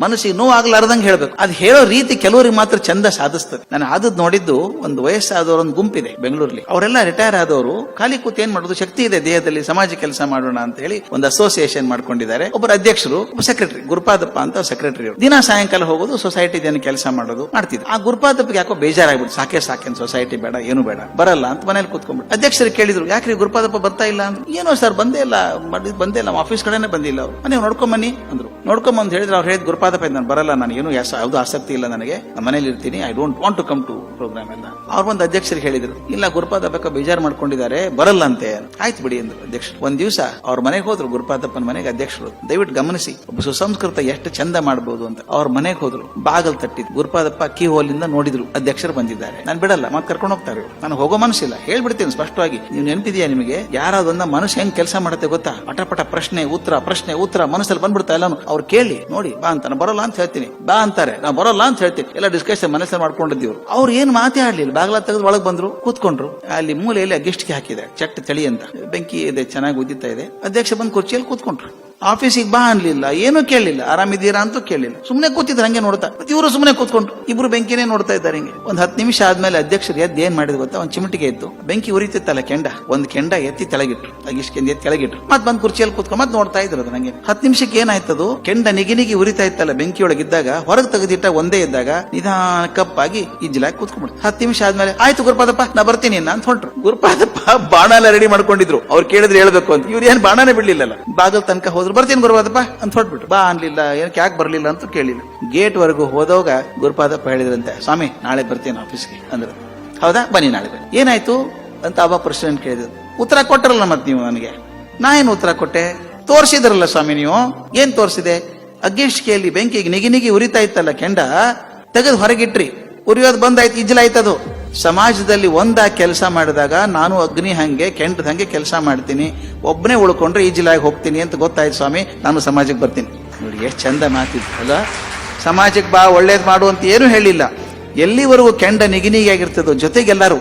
ಮನಸ್ಸಿಗೆ ನೋವು ಆಗ್ಲಾರ್ದಂಗೆ ಹೇಳ್ಬೇಕು. ಅದು ಹೇಳೋ ರೀತಿ ಕೆಲವರಿಗೆ ಮಾತ್ರ ಚಂದ ಸಾಧಿಸ್ತದೆ. ನಾನು ಆದದ್ ನೋಡಿದ್ದು ಒಂದು ವಯಸ್ಸಾದವ್ರ ಒಂದು ಗುಂಪಿದೆ ಬೆಂಗಳೂರಲ್ಲಿ. ಅವರೆಲ್ಲ ರಿಟೈರ್ ಆದವರು ಖಾಲಿ ಕೂತ್ ಏನ್ ಮಾಡೋದು, ಶಕ್ತಿ ಇದೆ ದೇಹದಲ್ಲಿ, ಸಮಾಜ ಕೆಲಸ ಮಾಡೋಣ ಅಂತ ಹೇಳಿ ಒಂದು ಅಸೋಸಿಯೇಷನ್ ಮಾಡ್ಕೊಂಡಿದ್ದಾರೆ. ಒಬ್ಬರು ಅಧ್ಯಕ್ಷರು, ಒಬ್ಬ ಸೆಕ್ರೆಟರಿ, ಗುರುಪಾದಪ್ಪ ಅಂತ ಸೆಕ್ರೆಟರಿ. ದಿನ ಸಾಯಂಕಾಲ ಹೋಗೋದು, ಸೊಸೈಟಿ ಕೆಲಸ ಮಾಡೋದು ಮಾಡ್ತಿದ್ರು. ಆ ಗುರುಪಾದಪ್ಪಿಗೆ ಯಾಕೋ ಬೇಜಾರಾಗ್ಬಿಟ್ಟು ಸಾಕೇನ್ ಸೊಸೈಟಿ ಬೇಡ, ಏನು ಬೇಡ, ಬರಲ್ಲ ಅಂತ ಮನೇಲಿ ಕೂತ್ಕೊಂಡ್ಬಿಟ್ಟು ಅಧ್ಯಕ್ಷರು ಕೇಳಿದ್ರು, ಯಾಕ್ರಿ ಗುರುಪಾದಪ್ಪ ಬರ್ತಾ ಇಲ್ಲ ಅಂತ. ಏನೋ ಸರ್ ಬಂದೇ ಇಲ್ಲ, ನಮ್ಮ ಆಫೀಸ್ ಕಡೆನೆ ಬಂದಿಲ್ಲ ಅವ್ರು. ನೀವು ನೋಡ್ಕೊಂಬನ್ನಿ ಅಂದ್ರು. ನೋಡ್ಕೊಂಬಂದ್ ಹೇಳಿದ್ರೆ ಅವ್ರು ಹೇಳಿದ್, ಗುರುಪಾದಪ್ಪ ನಾನು ಬರಲ್ಲ, ನಾನು ಏನು ಯಾವ್ದು ಆಸಕ್ತಿ ಇಲ್ಲ ನನಗೆ, ನಮ್ಮ ಮನೇಲಿ ಇರ್ತೀನಿ, I don't want to come to program ಎಲ್ಲ. ಅವ್ರು ಬಂದು ಅಧ್ಯಕ್ಷರಿಗೆ ಹೇಳಿದ್ರು, ಇಲ್ಲ ಗುರುಪಾದಪ್ಪ ಬೇಜಾರು ಮಾಡ್ಕೊಂಡಿದ್ದಾರೆ, ಬರಲ್ಲ ಅಂತೆ. ಆಯ್ತು ಬಿಡಿ ಅಂದ್ರು ಅಧ್ಯಕ್ಷರು. ಒಂದ್ ದಿವಸ ಅವ್ರ ಮನೆಗೆ ಹೋದ್ರು, ಗುರುಪಾದಪ್ಪನ ಮನೆಗೆ ಅಧ್ಯಕ್ಷರು. ದಯವಿಟ್ಟು ಗಮನಿಸಿ, ಒಬ್ಬ ಸುಸಂಸ್ಕೃತ ಎಷ್ಟು ಚಂದ ಮಾಡಬಹುದು ಅಂತ. ಅವ್ರ ಮನೆಗೆ ಹೋದ್ರು, ಬಾಗಲ್ ತಟ್ಟಿದ್ರು. ಗುರುಪಾದಪ್ಪ ಕೀ ಹೋಲಿಂದ ನೋಡಿದ್ರು ಅಧ್ಯಕ್ಷರು ಬಂದಿದ್ದಾರೆ. ನಾನು ಬಿಡಲ್ಲ, ಮತ್ತೆ ಕರ್ಕೊಂಡು ಹೋಗ್ತಾರೆ. ನಾನು ಹೋಗೋ ಮನಸ್ಸಿಲ್ಲ, ಹೇಳ್ಬಿಡ್ತೀನಿ ಸ್ಪಷ್ಟವಾಗಿ. ನೀವು ನೆನಪಿದೆಯಾ ನಿಮಗೆ, ಯಾರಾದೊಂದ ಮನಸ್ಸು ಹೆಂಗ್ ಕೆಲಸ ಮಾಡುತ್ತೆ ಗೊತ್ತಾ? ಪಟ ಪ್ರಶ್ನೆ ಉತ್ತರ ಮನಸ್ಸಲ್ಲಿ ಬಂದ್ಬಿಡ್ತಾ ಎಲ್ಲಾನು. ಅವ್ರು ಕೇಳಿ ನೋಡಿ, ಬಾ ಅಂತ, ಬರೋಲ್ಲ ಅಂತ ಹೇಳ್ತೀನಿ, ಬಾ ಅಂತಾರೆ, ನಾ ಬರೋಲ್ಲ ಅಂತ ಹೇಳ್ತೀನಿ, ಎಲ್ಲ ಡಿಸ್ಕಷನ್ ಮನಸ್ಸಲ್ಲಿ ಮಾಡ್ಕೊಂಡಿದ್ದೀವ್ರು. ಅವ್ರು ಏನ್ ಮಾತೇ ಆಡ್ಲಿಲ್ಲ, ಬಾಗ್ಲ ತೆಗೆದು ಒಳಗ್ ಬಂದ್ರು, ಕೂತ್ಕೊಂಡ್ರು. ಅಲ್ಲಿ ಮೂಲೆಯಲ್ಲಿ ಗಿಷ್ಟಿಗೆ ಹಾಕಿದೆ ಚಟ್ ತಳಿ ಅಂತ, ಬೆಂಕಿ ಇದೆ, ಚೆನ್ನಾಗಿ ಉದ್ದಿತಾ ಇದೆ. ಅಧ್ಯಕ್ಷ ಬಂದು ಕುರ್ಚಿಯಲ್ಲಿ ಕೂತ್ಕೊಂಡ್ರು. ಆಫೀಸಿಗೆ ಬಾ ಅನ್ಲಿಲ್ಲ, ಏನೂ ಕೇಳಲಿಲ್ಲ, ಆರಾಮಿದ್ದೀರಾ ಅಂತ ಕೇಳಲಿಲ್ಲ, ಸುಮ್ನೆ ಕೂತಿದ್ರು ಹಂಗೆ ನೋಡ್ತಾ. ಇವರು ಸುಮ್ನೆ ಕೂತ್ಕೊಂಡ್ರು, ಇಬ್ರು ಬೆಂಕಿನೇ ನೋಡ್ತಾ ಇದ್ದಾರೆ ಹಿಂಗೆ. ಒಂದ್ 10 ನಿಮಿಷ ಆದ್ಮೇಲೆ ಅಧ್ಯಕ್ಷರು ಎದ್ದು ಏನ್ ಮಾಡಿದ್ರು ಗೊತ್ತಾ? ಒಂದ್ ಚಿಮಟಿಗೆ ಎದ್ದು ಬೆಂಕಿ ಉರಿತಿತ್ತಲ್ಲ ಕೆಂಡ, ಒಂದ್ ಕೆಂಡ ಎತ್ತಿ ತೆಳಗಿಟ್ರು, ಅಗಿಷ್ಕೆಂದು ಎತ್ತಿ ಕೆಳಗಿಟ್ರು. ಮತ್ ಬಂದ್ ಕುರ್ಚಿಯಲ್ಲಿ ಕೂತ್ಕೊಂಡು ಮತ್ ನೋಡ್ತಾ ಇದ್ರು ಅದು. ನಂಗೆ 10 ನಿಮಿಷಕ್ಕೆ ಏನಾಯ್ತದು, ಕೆಂಡ ನಿಗಿ ಉರಿತಾ ಇತ್ತಲ್ಲ ಬೆಂಕಿಯೊಳಗಿದ್ದಾಗ, ಹೊರಗೆ ತೆಗೆದಿಟ್ಟ ಒಂದೇ ಇದ್ದಾಗ ನಿಧಾನ ಕಪ್ಪಾಗಿ ಇಜ್ಲಾಗಿ ಕೂತ್ಕೊಂಡ್ಬಿಡ್ತು. 10 ನಿಮಿಷ ಆದ್ಮೇಲೆ ಆಯ್ತು ಗುರುಪಾದಪ್ಪ ನಾ ಬರ್ತೀನಿ ಅಂತ ಹೊಂಟ್ರು. ಗುರುಪಾದಪ್ಪ ಬಾಣ ಎಲ್ಲ ರೆಡಿ ಮಾಡ್ಕೊಂಡಿದ್ರು, ಅವ್ರು ಕೇಳಿದ್ರೆ ಹೇಳ್ಬೇಕು ಅಂತ. ಇವ್ರು ಏನ್ ಬಾಣನೇ ಬಿಡ್ಲಿಲ್ಲ, ಬಾಗಲ್ ತನಕ ಹೋದ್ರು. ಬರ್ತೀನಿ ಗುರುಪಾದಪ್ಪ ಅಂತ ಹೊಟ್ಬಿಟ್ರು. ಬಾ ಅನ್ಲಿಲ್ಲ, ಏನಕ್ಕೆ ಯಾಕೆ ಬರ್ಲಿಲ್ಲ ಅಂತ ಕೇಳಿಲ್ಲ. ಗೇಟ್ ವರೆಗೂ ಹೋದಾಗ ಗುರುಪಾದಪ್ಪ ಹೇಳಿದ್ರಂತೆ, ಸ್ವಾಮಿ ನಾಳೆ ಬರ್ತೀನಿ ಆಫೀಸ್ಗೆ ಅಂದ್ರು. ಹೌದಾ, ಬನ್ನಿ ನಾಳೆ ಬನ್ನಿ. ಏನಾಯ್ತು ಅಂತ ಅವ ಪ್ರಶ್ನೆ ಕೇಳಿದ್ರು. ಉತ್ತರ ಕೊಟ್ಟರಲ್ಲ ಮತ್ ನೀವು ನನಗೆ. ನಾ ಏನು ಉತ್ತರ ಕೊಟ್ಟೆ? ತೋರ್ಸಿದ್ರಲ್ಲ ಸ್ವಾಮಿ ನೀವು. ಏನ್ ತೋರ್ಸಿದೆ? ಅಗ್ಗಿಷ್ಟಿಗೆಯಲ್ಲಿ ಬೆಂಕಿಗೆ ನಿಗಿ ಉರಿತಾ ಇತ್ತಲ್ಲ ಕೆಂಡ, ತೆಗೆದು ಹೊರಗಿಟ್ರಿ, ಉರಿಯೋದು ಬಂದಾಯ್ತು, ಇಜ್ಲಾಯ್ತದು. ಸಮಾಜದಲ್ಲಿ ಒಂದಾಗಿ ಕೆಲಸ ಮಾಡಿದಾಗ ನಾನು ಅಗ್ನಿ ಹಂಗೆ ಕೆಂಡದ ಹಂಗೆ ಕೆಲಸ ಮಾಡ್ತೀನಿ, ಒಬ್ಬನೇ ಉಳ್ಕೊಂಡ್ರೆ ಈಜಿಲಾಗಿ ಹೋಗ್ತೀನಿ ಅಂತ ಗೊತ್ತಾಯ್ತು ಸ್ವಾಮಿ, ನಾನು ಸಮಾಜಕ್ಕೆ ಬರ್ತೀನಿ. ನೋಡಿ ಎಷ್ಟು ಚಂದ ಮಾತಿದ್ರು ಅಲ್ಲ. ಸಮಾಜಕ್ಕೆ ಬಾ, ಒಳ್ಳೇದ್ ಮಾಡು ಅಂತ ಏನು ಹೇಳಿಲ್ಲ. ಎಲ್ಲಿವರೆಗೂ ಕೆಂಡ ನಿಗಿನಿಗೆ ಆಗಿರ್ತದೋ ಜೊತೆಗೆಲ್ಲರೂ